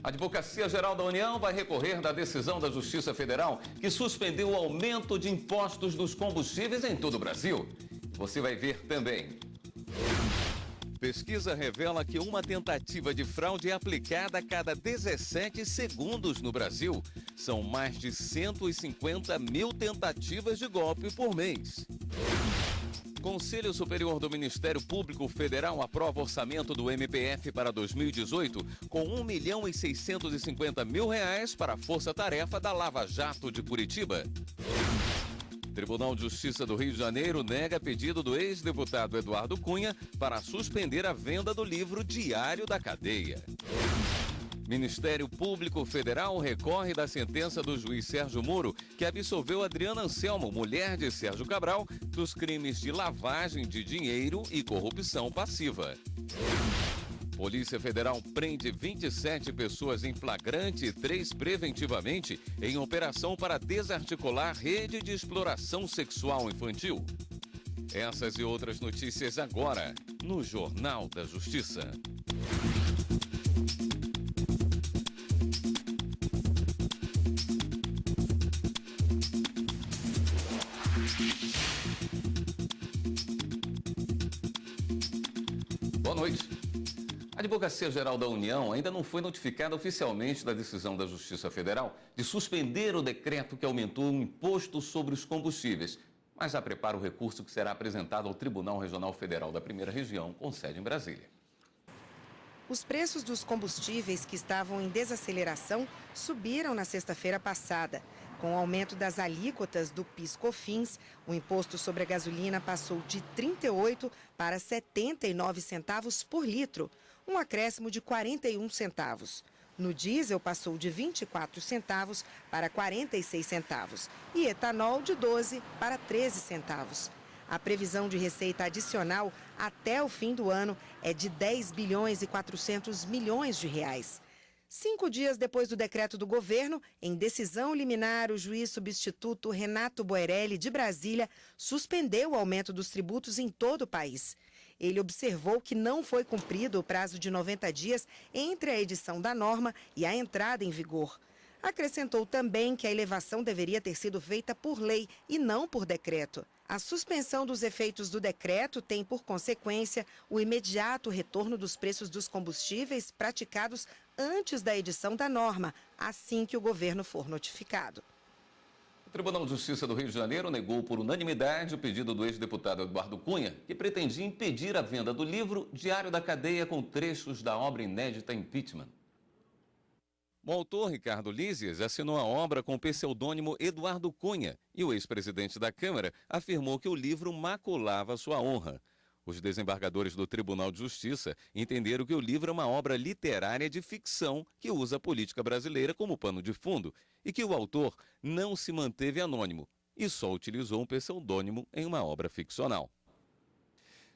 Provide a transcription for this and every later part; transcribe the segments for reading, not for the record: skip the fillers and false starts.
A Advocacia Geral da União vai recorrer da decisão da Justiça Federal que suspendeu o aumento de impostos dos combustíveis em todo o Brasil. Você vai ver também. Pesquisa revela que uma tentativa de fraude é aplicada a cada 17 segundos no Brasil. São mais de 150 mil tentativas de golpe por mês. Conselho Superior do Ministério Público Federal aprova orçamento do MPF para 2018 com R$1.650.000 para a Força-Tarefa da Lava Jato de Curitiba. Tribunal de Justiça do Rio de Janeiro nega pedido do ex-deputado Eduardo Cunha para suspender a venda do livro Diário da Cadeia. Ministério Público Federal recorre da sentença do juiz Sérgio Moro, que absolveu Adriana Anselmo, mulher de Sérgio Cabral, dos crimes de lavagem de dinheiro e corrupção passiva. Polícia Federal prende 27 pessoas em flagrante e 3 preventivamente em operação para desarticular rede de exploração sexual infantil. Essas e outras notícias agora, no Jornal da Justiça. Boa noite. A Advocacia Geral da União ainda não foi notificada oficialmente da decisão da Justiça Federal de suspender o decreto que aumentou o imposto sobre os combustíveis, mas já prepara o recurso que será apresentado ao Tribunal Regional Federal da Primeira Região, com sede em Brasília. Os preços dos combustíveis que estavam em desaceleração subiram na sexta-feira passada. Com o aumento das alíquotas do PIS/COFINS, o imposto sobre a gasolina passou de 38 para 79 centavos por litro, um acréscimo de 41 centavos. No diesel, passou de 24 centavos para 46 centavos e etanol de 12 para 13 centavos. A previsão de receita adicional até o fim do ano é de 10 bilhões e 400 milhões de reais. 5 dias depois do decreto do governo, em decisão liminar, o juiz substituto Renato Boerelli, de Brasília, suspendeu o aumento dos tributos em todo o país. Ele observou que não foi cumprido o prazo de 90 dias entre a edição da norma e a entrada em vigor. Acrescentou também que a elevação deveria ter sido feita por lei e não por decreto. A suspensão dos efeitos do decreto tem, por consequência, o imediato retorno dos preços dos combustíveis praticados antes da edição da norma, assim que o governo for notificado. O Tribunal de Justiça do Rio de Janeiro negou por unanimidade o pedido do ex-deputado Eduardo Cunha, que pretendia impedir a venda do livro Diário da Cadeia com trechos da obra inédita Impeachment. O autor, Ricardo Lízias, assinou a obra com o pseudônimo Eduardo Cunha e o ex-presidente da Câmara afirmou que o livro maculava sua honra. Os desembargadores do Tribunal de Justiça entenderam que o livro é uma obra literária de ficção que usa a política brasileira como pano de fundo e que o autor não se manteve anônimo e só utilizou um pseudônimo em uma obra ficcional.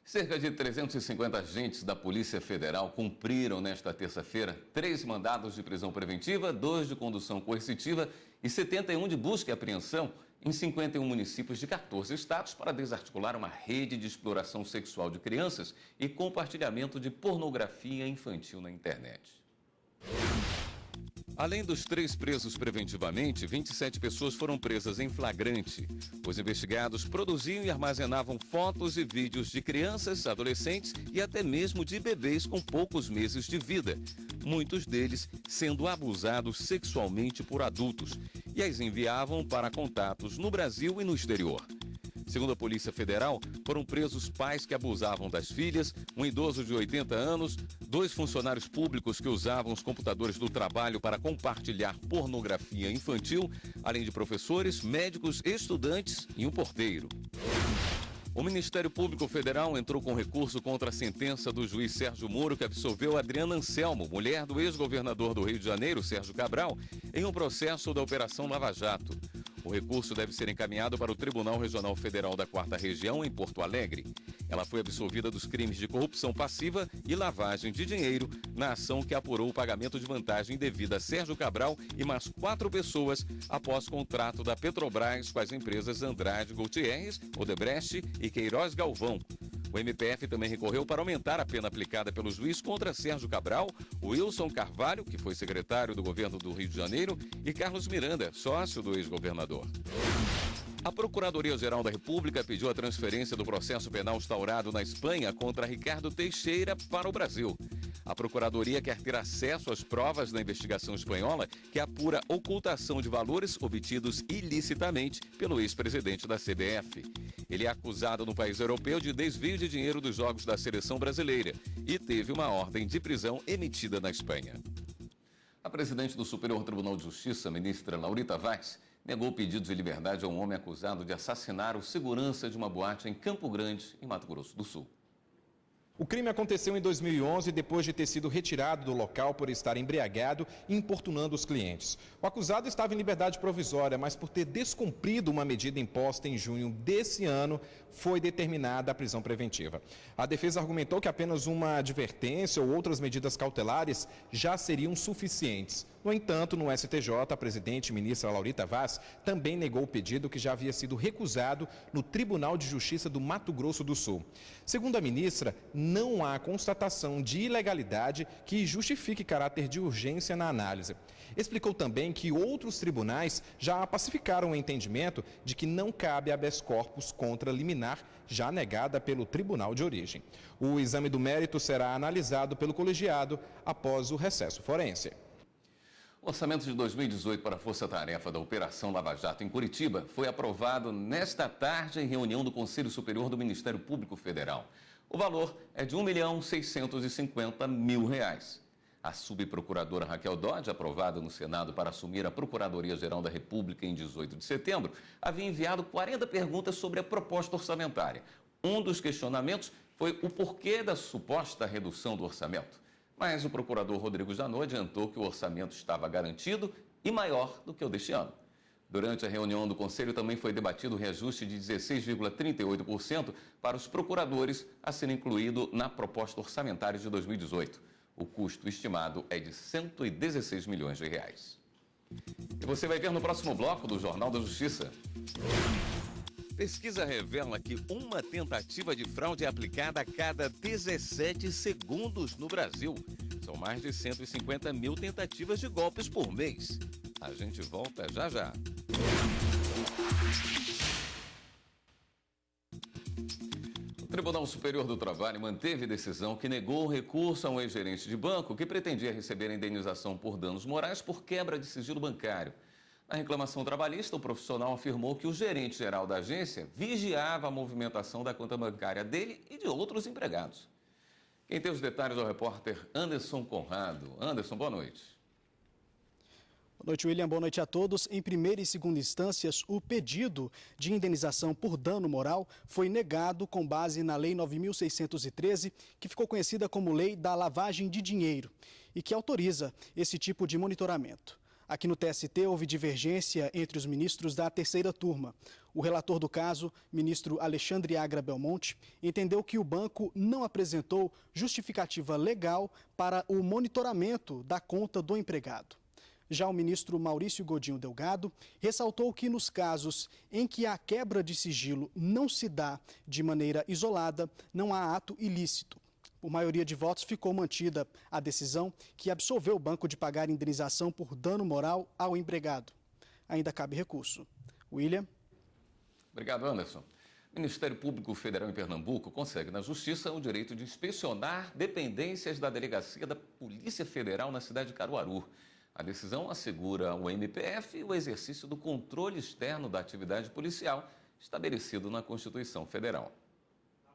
Cerca de 350 agentes da Polícia Federal cumpriram nesta terça-feira 3 mandados de prisão preventiva, 2 de condução coercitiva e 71 de busca e apreensão em 51 municípios de 14 estados para desarticular uma rede de exploração sexual de crianças e compartilhamento de pornografia infantil na internet. Além dos 3 presos preventivamente, 27 pessoas foram presas em flagrante. Os investigados produziam e armazenavam fotos e vídeos de crianças, adolescentes e até mesmo de bebês com poucos meses de vida, muitos deles sendo abusados sexualmente por adultos, e as enviavam para contatos no Brasil e no exterior. Segundo a Polícia Federal, foram presos pais que abusavam das filhas, um idoso de 80 anos, 2 funcionários públicos que usavam os computadores do trabalho para compartilhar pornografia infantil, além de professores, médicos, estudantes e um porteiro. O Ministério Público Federal entrou com recurso contra a sentença do juiz Sérgio Moro, que absolveu Adriana Anselmo, mulher do ex-governador do Rio de Janeiro, Sérgio Cabral, em um processo da Operação Lava Jato. O recurso deve ser encaminhado para o Tribunal Regional Federal da 4ª Região, em Porto Alegre. Ela foi absolvida dos crimes de corrupção passiva e lavagem de dinheiro na ação que apurou o pagamento de vantagem devida a Sérgio Cabral e mais 4 pessoas após contrato da Petrobras com as empresas Andrade Gutierrez, Odebrecht e Queiroz Galvão. O MPF também recorreu para aumentar a pena aplicada pelo juiz contra Sérgio Cabral, Wilson Carvalho, que foi secretário do governo do Rio de Janeiro, e Carlos Miranda, sócio do ex-governador. A Procuradoria-Geral da República pediu a transferência do processo penal instaurado na Espanha contra Ricardo Teixeira para o Brasil. A Procuradoria quer ter acesso às provas da investigação espanhola que apura ocultação de valores obtidos ilicitamente pelo ex-presidente da CBF. Ele é acusado no país europeu de desvio de dinheiro dos jogos da seleção brasileira e teve uma ordem de prisão emitida na Espanha. A presidente do Superior Tribunal de Justiça, ministra Laurita Vaz, negou o pedido de liberdade a um homem acusado de assassinar o segurança de uma boate em Campo Grande, em Mato Grosso do Sul. O crime aconteceu em 2011, depois de ter sido retirado do local por estar embriagado e importunando os clientes. O acusado estava em liberdade provisória, mas por ter descumprido uma medida imposta em junho desse ano, foi determinada a prisão preventiva. A defesa argumentou que apenas uma advertência ou outras medidas cautelares já seriam suficientes. No entanto, no STJ, a presidente ministra Laurita Vaz também negou o pedido que já havia sido recusado no Tribunal de Justiça do Mato Grosso do Sul. Segundo a ministra, não há constatação de ilegalidade que justifique caráter de urgência na análise. Explicou também que outros tribunais já pacificaram o entendimento de que não cabe habeas corpus contra liminar já negada pelo tribunal de origem. O exame do mérito será analisado pelo colegiado após o recesso forense. O orçamento de 2018 para a Força Tarefa da Operação Lava Jato em Curitiba foi aprovado nesta tarde em reunião do Conselho Superior do Ministério Público Federal. O valor é de R$ 1.650.000. A subprocuradora Raquel Dodge, aprovada no Senado para assumir a Procuradoria-Geral da República em 18 de setembro, havia enviado 40 perguntas sobre a proposta orçamentária. Um dos questionamentos foi o porquê da suposta redução do orçamento. Mas o procurador Rodrigo Janot adiantou que o orçamento estava garantido e maior do que o deste ano. Durante a reunião do Conselho também foi debatido o reajuste de 16,38% para os procuradores a ser incluído na proposta orçamentária de 2018. O custo estimado é de R$ 116 milhões. E você vai ver no próximo bloco do Jornal da Justiça. Pesquisa revela que uma tentativa de fraude é aplicada a cada 17 segundos no Brasil. São mais de 150 mil tentativas de golpes por mês. A gente volta já já. O Tribunal Superior do Trabalho manteve decisão que negou o recurso a um ex-gerente de banco que pretendia receber a indenização por danos morais por quebra de sigilo bancário. Na reclamação trabalhista, o profissional afirmou que o gerente-geral da agência vigiava a movimentação da conta bancária dele e de outros empregados. Quem tem os detalhes é o repórter Anderson Conrado. Anderson, boa noite. Boa noite, William. Boa noite a todos. Em primeira e segunda instâncias, o pedido de indenização por dano moral foi negado com base na Lei 9.613, que ficou conhecida como Lei da Lavagem de Dinheiro e que autoriza esse tipo de monitoramento. Aqui no TST houve divergência entre os ministros da terceira turma. O relator do caso, ministro Alexandre Agra Belmonte, entendeu que o banco não apresentou justificativa legal para o monitoramento da conta do empregado. Já o ministro Maurício Godinho Delgado ressaltou que nos casos em que a quebra de sigilo não se dá de maneira isolada, não há ato ilícito. Por maioria de votos, ficou mantida a decisão que absolveu o banco de pagar indenização por dano moral ao empregado. Ainda cabe recurso. William. Obrigado, Anderson. O Ministério Público Federal em Pernambuco consegue na Justiça o direito de inspecionar dependências da Delegacia da Polícia Federal na cidade de Caruaru. A decisão assegura ao MPF o exercício do controle externo da atividade policial estabelecido na Constituição Federal.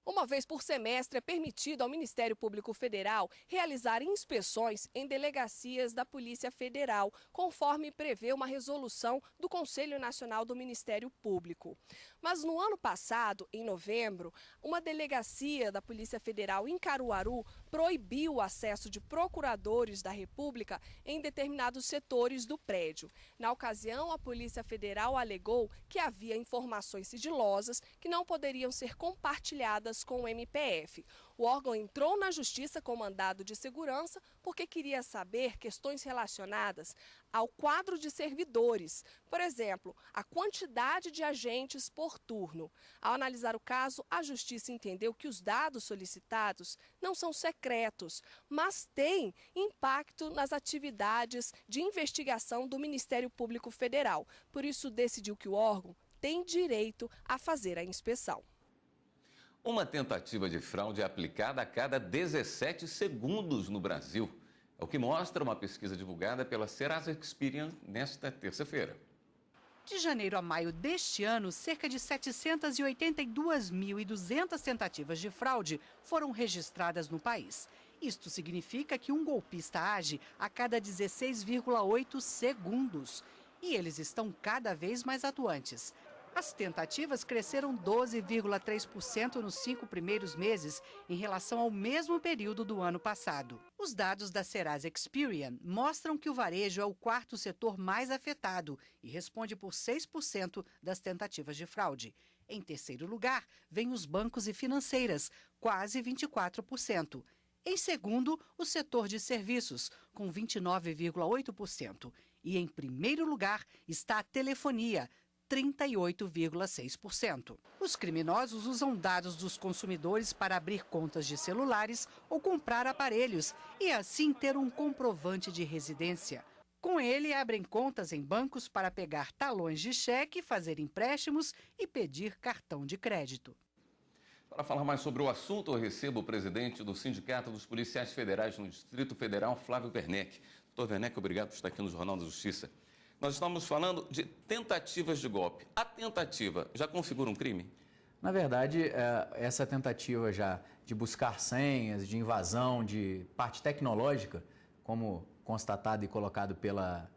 Uma vez por semestre é permitido ao Ministério Público Federal realizar inspeções em delegacias da Polícia Federal, conforme prevê uma resolução do Conselho Nacional do Ministério Público. Mas no ano passado, em novembro, uma delegacia da Polícia Federal em Caruaru proibiu o acesso de procuradores da República em determinados setores do prédio. Na ocasião, a Polícia Federal alegou que havia informações sigilosas que não poderiam ser compartilhadas com o MPF. O órgão entrou na justiça com mandado de segurança porque queria saber questões relacionadas ao quadro de servidores. Por exemplo, a quantidade de agentes por turno. Ao analisar o caso, a justiça entendeu que os dados solicitados não são secretos, mas têm impacto nas atividades de investigação do Ministério Público Federal. Por isso, decidiu que o órgão tem direito a fazer a inspeção. Uma tentativa de fraude é aplicada a cada 17 segundos no Brasil. É o que mostra uma pesquisa divulgada pela Serasa Experian nesta terça-feira. De janeiro a maio deste ano, cerca de 782.200 tentativas de fraude foram registradas no país. Isto significa que um golpista age a cada 16,8 segundos. E eles estão cada vez mais atuantes. As tentativas cresceram 12,3% nos 5 primeiros meses em relação ao mesmo período do ano passado. Os dados da Serasa Experian mostram que o varejo é o quarto setor mais afetado e responde por 6% das tentativas de fraude. Em terceiro lugar, vem os bancos e financeiras, quase 24%. Em segundo, o setor de serviços, com 29,8%. E em primeiro lugar está a telefonia, 38,6%. Os criminosos usam dados dos consumidores para abrir contas de celulares ou comprar aparelhos e assim ter um comprovante de residência. Com ele, abrem contas em bancos para pegar talões de cheque, fazer empréstimos e pedir cartão de crédito. Para falar mais sobre o assunto, eu recebo o presidente do Sindicato dos Policiais Federais no Distrito Federal, Flávio Werneck. Doutor Werneck, obrigado por estar aqui no Jornal da Justiça. Nós estamos falando de tentativas de golpe. A tentativa já configura um crime? Na verdade, essa tentativa já de buscar senhas, de invasão, de parte tecnológica, como constatado e colocado pela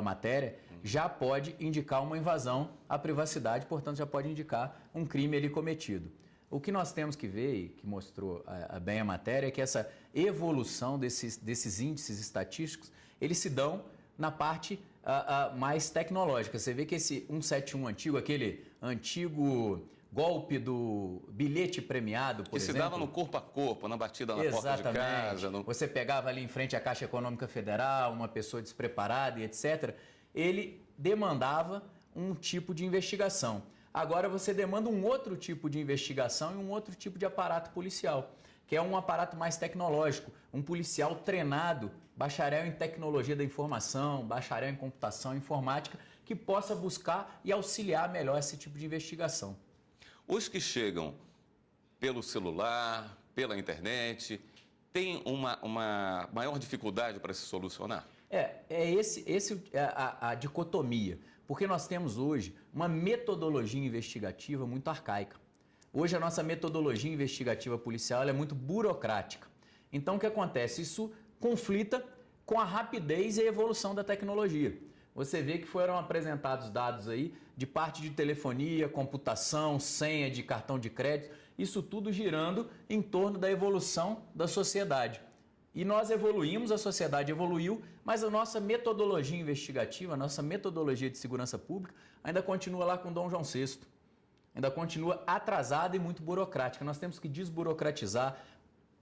matéria, já pode indicar uma invasão à privacidade, portanto, já pode indicar um crime ali cometido. O que nós temos que ver, e que mostrou bem a matéria, é que essa evolução desses índices estatísticos, eles se dão na parte mais tecnológica. Você vê que esse 171 antigo, aquele antigo golpe do bilhete premiado, por exemplo... Que se dava no corpo a corpo, na batida na porta de casa... Você pegava ali em frente à Caixa Econômica Federal, uma pessoa despreparada e etc. Ele demandava um tipo de investigação. Agora você demanda um outro tipo de investigação e um outro tipo de aparato policial, que é um aparato mais tecnológico, um policial treinado, bacharel em tecnologia da informação, bacharel em computação, informática, que possa buscar e auxiliar melhor esse tipo de investigação. Os que chegam pelo celular, pela internet, têm uma maior dificuldade para se solucionar? A dicotomia, porque nós temos hoje uma metodologia investigativa muito arcaica. Hoje a nossa metodologia investigativa policial é muito burocrática. Então o que acontece? Isso conflita com a rapidez e a evolução da tecnologia. Você vê que foram apresentados dados aí de parte de telefonia, computação, senha de cartão de crédito, isso tudo girando em torno da evolução da sociedade. E nós evoluímos, a sociedade evoluiu, mas a nossa metodologia investigativa, a nossa metodologia de segurança pública ainda continua lá com Dom João VI. Ainda continua atrasada e muito burocrática. Nós temos que desburocratizar,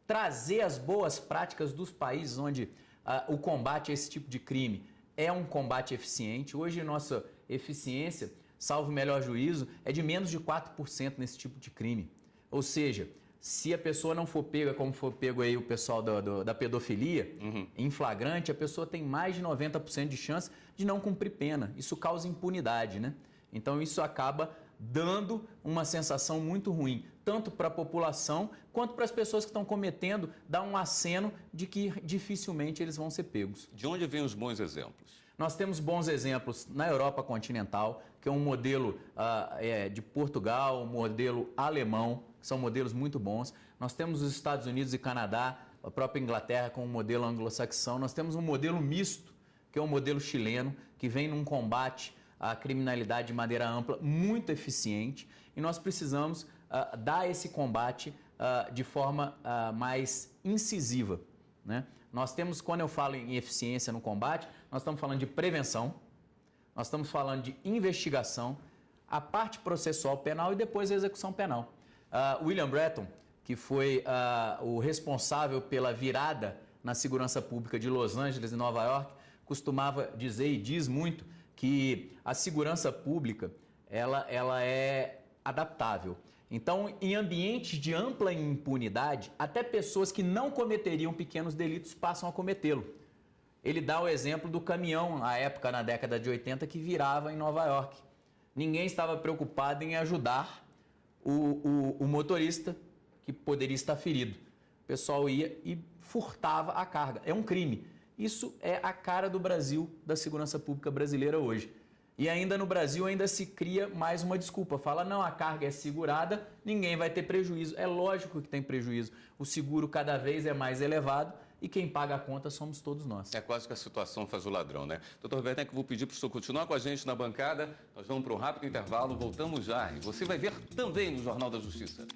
trazer as boas práticas dos países onde o combate a esse tipo de crime é um combate eficiente. Hoje, nossa eficiência, salvo o melhor juízo, é de menos de 4% nesse tipo de crime. Ou seja, se a pessoa não for pega, como for pego aí o pessoal da pedofilia, em flagrante, a pessoa tem mais de 90% de chance de não cumprir pena. Isso causa impunidade, né? Então, isso acaba dando uma sensação muito ruim, tanto para a população quanto para as pessoas que estão cometendo, dá um aceno de que dificilmente eles vão ser pegos. De onde vêm os bons exemplos? Nós temos bons exemplos na Europa continental, que é um modelo de Portugal, um modelo alemão, que são modelos muito bons. Nós temos os Estados Unidos e Canadá, a própria Inglaterra com um modelo anglo-saxão. Nós temos um modelo misto, que é um modelo chileno, que vem num combate à criminalidade de maneira ampla, muito eficiente. E nós precisamos dar esse combate de forma mais incisiva, né? Nós temos, quando eu falo em eficiência no combate, nós estamos falando de prevenção, nós estamos falando de investigação, a parte processual penal e depois a execução penal. William Brereton, que foi o responsável pela virada na segurança pública de Los Angeles e Nova York, costumava dizer e diz muito que a segurança pública ela é adaptável. Então, em ambientes de ampla impunidade, até pessoas que não cometeriam pequenos delitos passam a cometê-lo. Ele dá o exemplo do caminhão, à época, na década de 80, que virava em Nova York. Ninguém estava preocupado em ajudar o motorista que poderia estar ferido. O pessoal ia e furtava a carga. É um crime. Isso é a cara do Brasil, da segurança pública brasileira hoje. E ainda no Brasil ainda se cria mais uma desculpa. Fala, não, a carga é segurada, ninguém vai ter prejuízo. É lógico que tem prejuízo. O seguro cada vez é mais elevado e quem paga a conta somos todos nós. É quase que a situação faz o ladrão, né? Doutor Werneck, vou pedir para o senhor continuar com a gente na bancada. Nós vamos para um rápido intervalo, voltamos já. E você vai ver também no Jornal da Justiça.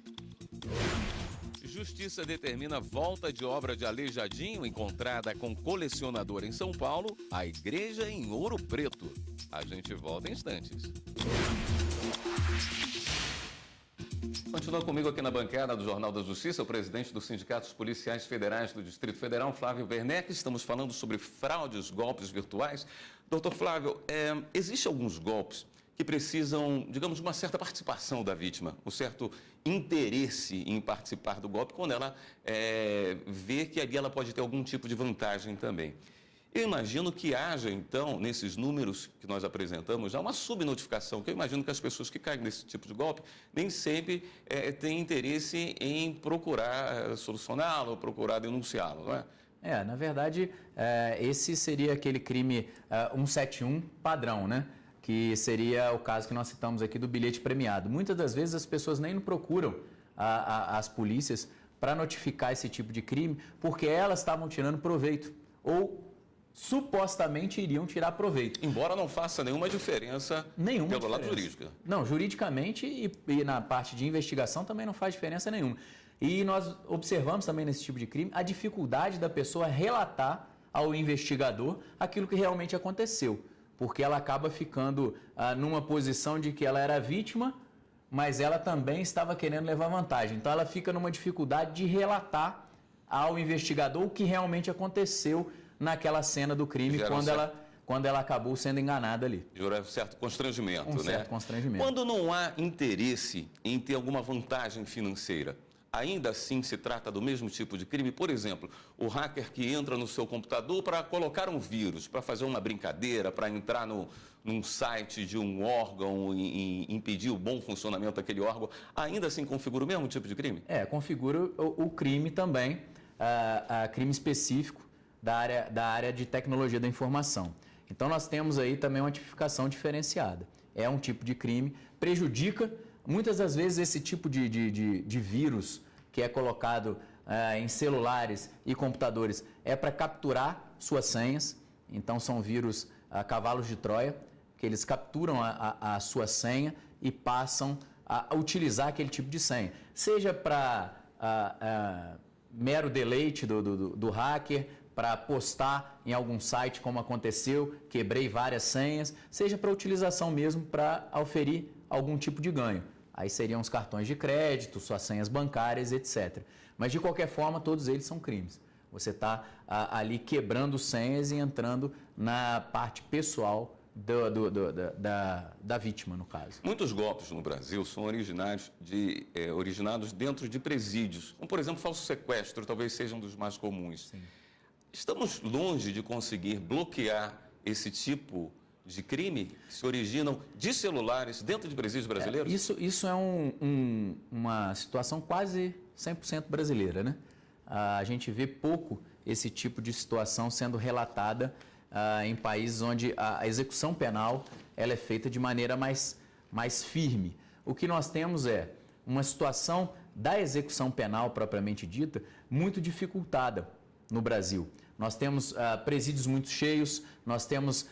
Justiça determina volta de obra de Aleijadinho encontrada com colecionador em São Paulo, a igreja em Ouro Preto. A gente volta em instantes. Continua comigo aqui na bancada do Jornal da Justiça, o presidente dos Sindicatos Policiais Federais do Distrito Federal, Flávio Werneck. Estamos falando sobre fraudes, golpes virtuais. Doutor Flávio, existem alguns golpes que precisam, digamos, de uma certa participação da vítima, um certo interesse em participar do golpe, quando ela vê que ali ela pode ter algum tipo de vantagem também. Eu imagino que haja, então, nesses números que nós apresentamos, já uma subnotificação, que eu imagino que as pessoas que caem nesse tipo de golpe nem sempre têm interesse em procurar solucioná-lo ou procurar denunciá-lo, não é? Na verdade, esse seria aquele crime 171 padrão, né? Que seria o caso que nós citamos aqui do bilhete premiado. Muitas das vezes as pessoas nem procuram as polícias para notificar esse tipo de crime, porque elas estavam tirando proveito ou supostamente iriam tirar proveito. Embora não faça nenhuma diferença pelo lado jurídico. Não, juridicamente e na parte de investigação também não faz diferença nenhuma. E nós observamos também nesse tipo de crime a dificuldade da pessoa relatar ao investigador aquilo que realmente aconteceu. Porque ela acaba ficando numa posição de que ela era vítima, mas ela também estava querendo levar vantagem. Então ela fica numa dificuldade de relatar ao investigador o que realmente aconteceu naquela cena do crime, quando ela acabou sendo enganada ali. Gerou um certo constrangimento, né? Um certo constrangimento. Quando não há interesse em ter alguma vantagem financeira, ainda assim se trata do mesmo tipo de crime? Por exemplo, o hacker que entra no seu computador para colocar um vírus, para fazer uma brincadeira, para entrar num site de um órgão e impedir o bom funcionamento daquele órgão, ainda assim configura o mesmo tipo de crime? Configura o crime também, crime específico da área de tecnologia da informação. Então nós temos aí também uma tipificação diferenciada. É um tipo de crime, prejudica, muitas das vezes esse tipo de vírus que é colocado em celulares e computadores é para capturar suas senhas. Então são vírus cavalos de Troia, que eles capturam a sua senha e passam a utilizar aquele tipo de senha. Seja para mero deleite do hacker, para postar em algum site como aconteceu, quebrei várias senhas, seja para utilização mesmo para auferir algum tipo de ganho. Aí seriam os cartões de crédito, suas senhas bancárias, etc. Mas de qualquer forma, todos eles são crimes. Você está ali quebrando senhas e entrando na parte pessoal da vítima, no caso. Muitos golpes no Brasil são originados dentro de presídios, como por exemplo falso sequestro, talvez seja um dos mais comuns. Sim. Estamos longe de conseguir bloquear esse tipo de crime que se originam de celulares dentro de presídios brasileiros? Isso é uma situação quase 100% brasileira, né? A gente vê pouco esse tipo de situação sendo relatada em países onde a execução penal ela é feita de maneira mais firme. O que nós temos é uma situação da execução penal propriamente dita muito dificultada no Brasil. Nós temos presídios muito cheios, nós temos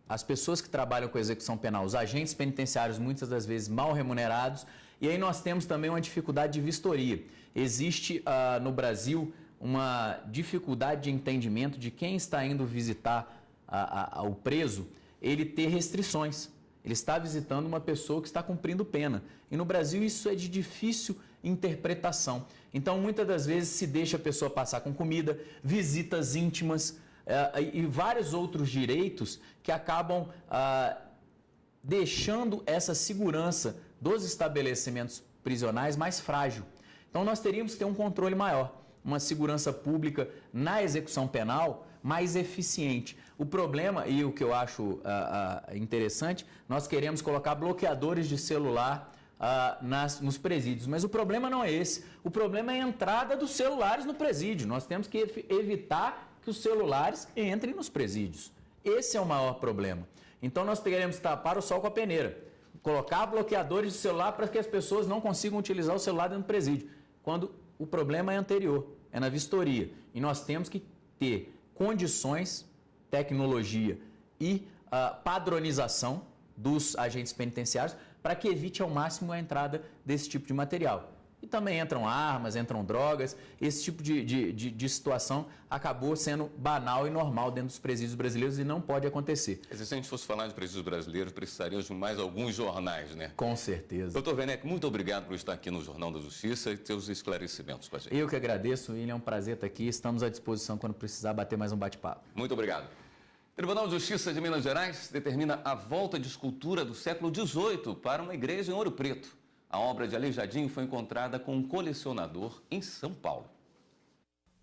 as pessoas que trabalham com a execução penal, os agentes penitenciários muitas das vezes mal remunerados, e aí nós temos também uma dificuldade de vistoria. Existe no Brasil uma dificuldade de entendimento de quem está indo visitar o preso, ele ter restrições. Ele está visitando uma pessoa que está cumprindo pena. E no Brasil isso é de difícil interpretação. Então, muitas das vezes se deixa a pessoa passar com comida, visitas íntimas e vários outros direitos que acabam deixando essa segurança dos estabelecimentos prisionais mais frágil. Então, nós teríamos que ter um controle maior, uma segurança pública na execução penal mais eficiente. O problema, e o que eu acho interessante, nós queremos colocar bloqueadores de celular nos presídios, mas o problema não é esse. O problema é a entrada dos celulares no presídio. Nós temos que evitar que os celulares entrem nos presídios. Esse é o maior problema. Então nós queremos tapar o sol com a peneira, colocar bloqueadores de celular para que as pessoas não consigam utilizar o celular dentro do presídio, quando o problema é anterior, é na vistoria. E nós temos que ter condições, tecnologia e padronização dos agentes penitenciários para que evite ao máximo a entrada desse tipo de material. E também entram armas, entram drogas, esse tipo de situação acabou sendo banal e normal dentro dos presídios brasileiros e não pode acontecer. Se a gente fosse falar de presídios brasileiros, precisaríamos de mais alguns jornais, né? Com certeza. Doutor Werneck, muito obrigado por estar aqui no Jornal da Justiça e seus esclarecimentos com a gente. Eu que agradeço, William, é um prazer estar aqui, estamos à disposição quando precisar bater mais um bate-papo. Muito obrigado. O Tribunal de Justiça de Minas Gerais determina a volta de escultura do século XVIII para uma igreja em Ouro Preto. A obra de Aleijadinho foi encontrada com um colecionador em São Paulo.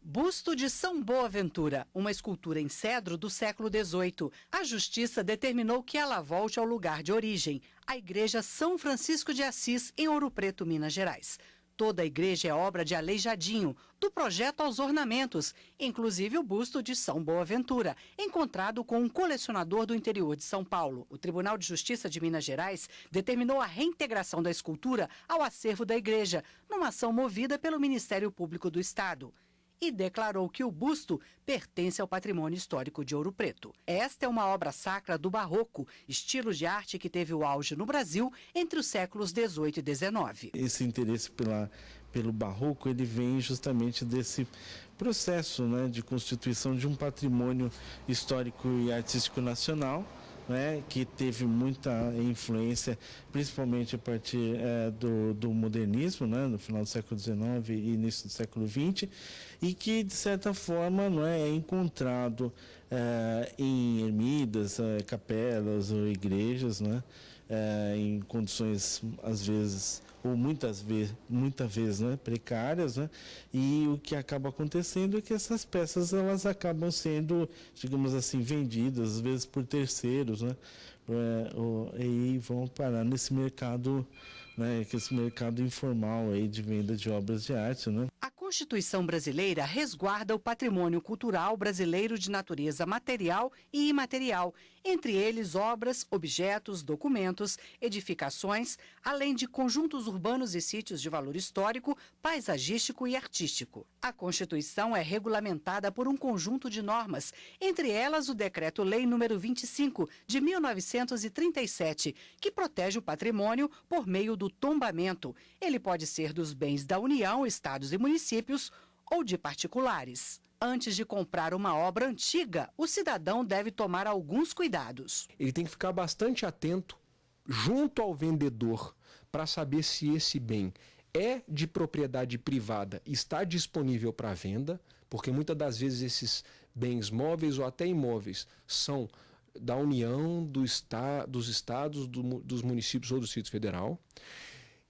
Busto de São Boaventura, uma escultura em cedro do século XVIII. A Justiça determinou que ela volte ao lugar de origem, a Igreja São Francisco de Assis, em Ouro Preto, Minas Gerais. Toda a igreja é obra de Aleijadinho, do projeto aos ornamentos, inclusive o busto de São Boaventura, encontrado com um colecionador do interior de São Paulo. O Tribunal de Justiça de Minas Gerais determinou a reintegração da escultura ao acervo da igreja, numa ação movida pelo Ministério Público do Estado. E declarou que o busto pertence ao patrimônio histórico de Ouro Preto. Esta é uma obra sacra do Barroco, estilo de arte que teve o auge no Brasil entre os séculos XVIII e XIX. Esse interesse pelo Barroco, ele vem justamente desse processo, né, de constituição de um patrimônio histórico e artístico nacional, né, que teve muita influência, principalmente a partir do modernismo, né, no final do século XIX e início do século XX, e que, de certa forma, não é encontrado em ermidas, capelas ou igrejas, né, em condições, às vezes, ou muitas vezes, né, precárias, né, e o que acaba acontecendo é que essas peças elas acabam sendo, digamos assim, vendidas, às vezes por terceiros, né, e vão parar nesse mercado, né, que esse mercado informal aí de venda de obras de arte, né. A Constituição brasileira resguarda o patrimônio cultural brasileiro de natureza material e imaterial, entre eles obras, objetos, documentos, edificações, além de conjuntos urbanos e sítios de valor histórico, paisagístico e artístico. A Constituição é regulamentada por um conjunto de normas, entre elas o Decreto-Lei nº 25, de 1937, que protege o patrimônio por meio do tombamento. Ele pode ser dos bens da União, estados e municípios ou de particulares. Antes de comprar uma obra antiga, o cidadão deve tomar alguns cuidados. Ele tem que ficar bastante atento junto ao vendedor para saber se esse bem é de propriedade privada, está disponível para venda, porque muitas das vezes esses bens móveis ou até imóveis são da União, dos estados, dos municípios ou do Distrito Federal.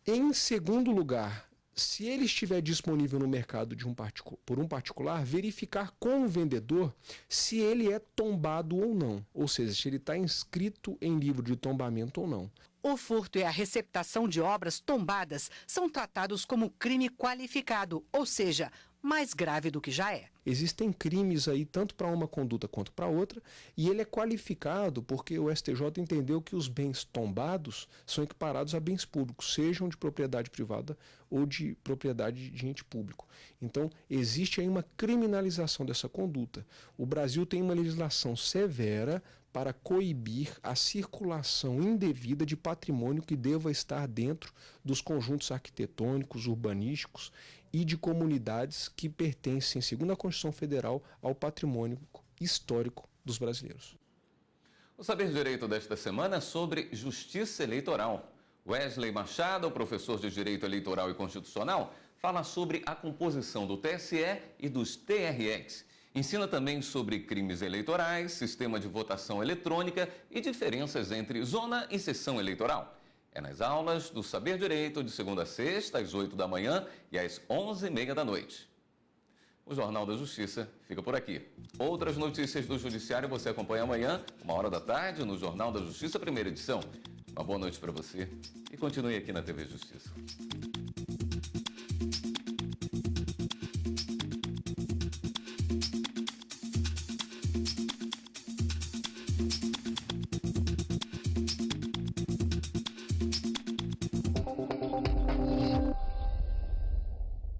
Em segundo lugar, se ele estiver disponível no mercado por um particular, verificar com o vendedor se ele é tombado ou não, ou seja, se ele está inscrito em livro de tombamento ou não. O furto e a receptação de obras tombadas são tratados como crime qualificado, ou seja, mais grave do que já é. Existem crimes aí tanto para uma conduta quanto para outra, e ele é qualificado porque o STJ entendeu que os bens tombados são equiparados a bens públicos, sejam de propriedade privada ou de propriedade de ente público. Então, existe aí uma criminalização dessa conduta. O Brasil tem uma legislação severa para coibir a circulação indevida de patrimônio que deva estar dentro dos conjuntos arquitetônicos, urbanísticos e de comunidades que pertencem, segundo a Constituição Federal, ao patrimônio histórico dos brasileiros. O Saber Direito desta semana é sobre justiça eleitoral. Wesley Machado, professor de Direito Eleitoral e Constitucional, fala sobre a composição do TSE e dos TREs. Ensina também sobre crimes eleitorais, sistema de votação eletrônica e diferenças entre zona e sessão eleitoral. É nas aulas do Saber Direito de segunda a sexta, às 8 da manhã e às 11h30 da noite. O Jornal da Justiça fica por aqui. Outras notícias do Judiciário você acompanha amanhã, 13h da tarde, no Jornal da Justiça, primeira edição. Uma boa noite para você e continue aqui na TV Justiça.